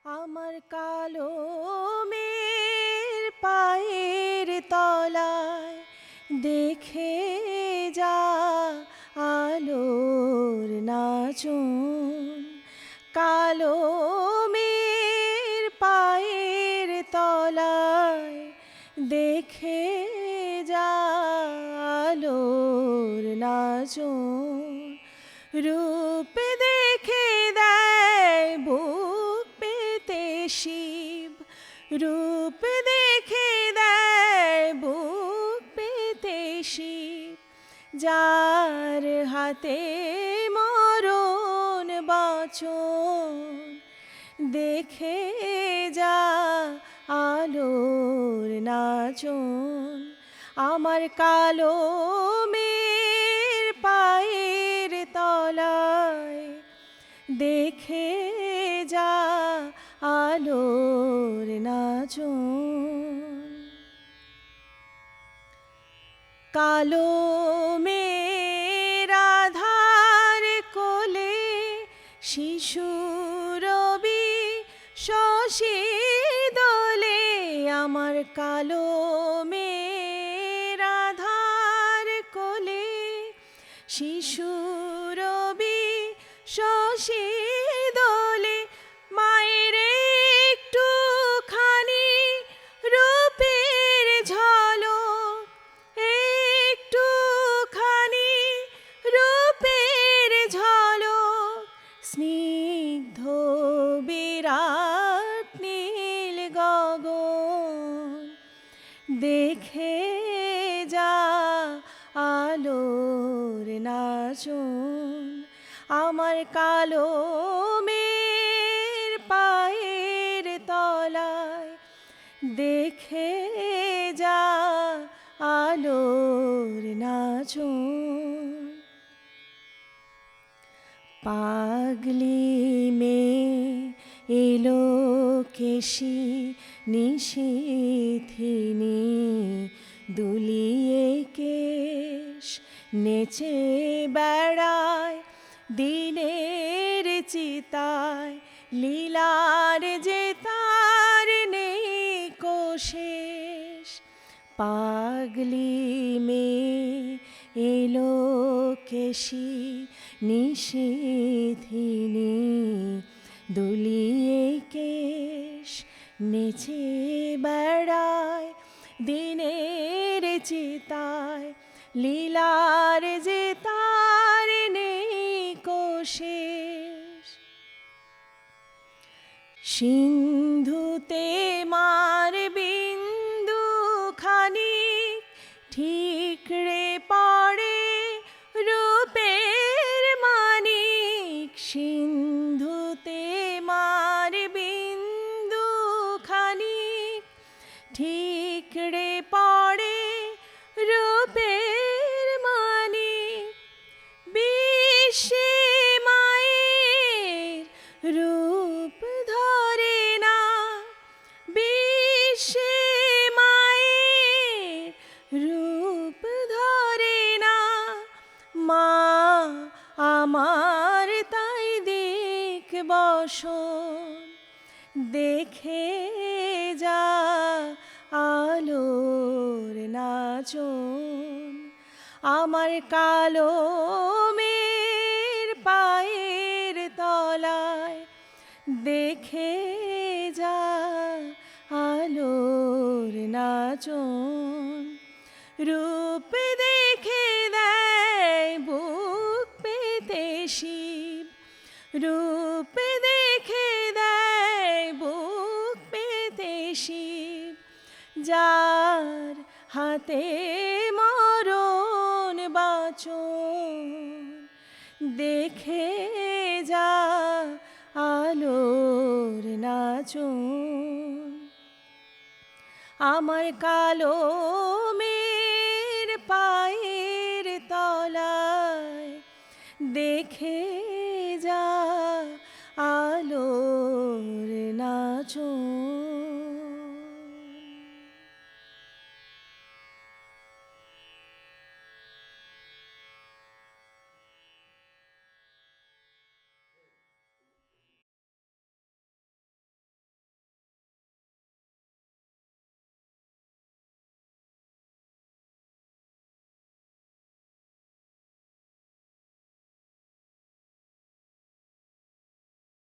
আমার কালো মের পায়ের তলায় দেখে যা আলোর নাচন। কালো মের পায়ের তলায় দেখে যা আলোর নাচন। রূপ দেখে দেয় বুক পেতে শিব, রূপ দেখে দেয় বুক পেতে শিব। যার হাতে মরণ বাঁচন দেখে যা আলোর নাচন। আমার কালো মের পায়ের তলায় দেখে যা আলোর নাচন। কালো মের আধার কোলে শিশু রবি শশী দোলে। আমার কালো মের আধার কোলে শিশু রবি শশী দোলে। মায়ের একটুখানি রূপের ঝলক, একটুখানি রূপের ঝলক। স্নিগ্ধ বিরাট নীল গগন দেখে যা আলোর নাচন। আমার কালো মের পায়ের তলায় দেখে যা আলোর নাচন। পাগলি মেয়ে এলো কেশি নিশীথিনী দুলিয়ে কেশ নেচে বেড়ায় দিনের চিতায়। লীলার যে তার নেই কোশেষ। পাগলি মেয়ে এলো কেশি নিশীথিনী দুলিয়ে কেশ নেচে বেড়ায় দিনের চিতায়। লীলার যে তার নেই কোশেষ। সিন্ধুতে মার বিন্দু খানিক ঠিকরে পড়ে রূপের মানিক। সিন্ধুতে মার বিন্দু খানিক ঠিকরে পড়ে রূপের মানিক। বিশ্বে মায়ের রূপ ধরে না, বিশ্বে মায়ের রূপ ধরে না। মা আমার তাই দিক বসন দেখে যা আলোর নাচন। আমার কালো মের পায়ের তলায় দেখে যা আলোর নাচন। রূপ দেখে দেয় বুক পেতে শিব, রূপ দেখে দেয় বুক পেতে শিব। যার হাতে মরণ বাঁচন দেখে যা আলোর নাচন। আমার কালো মের পায়ের তলায় দেখে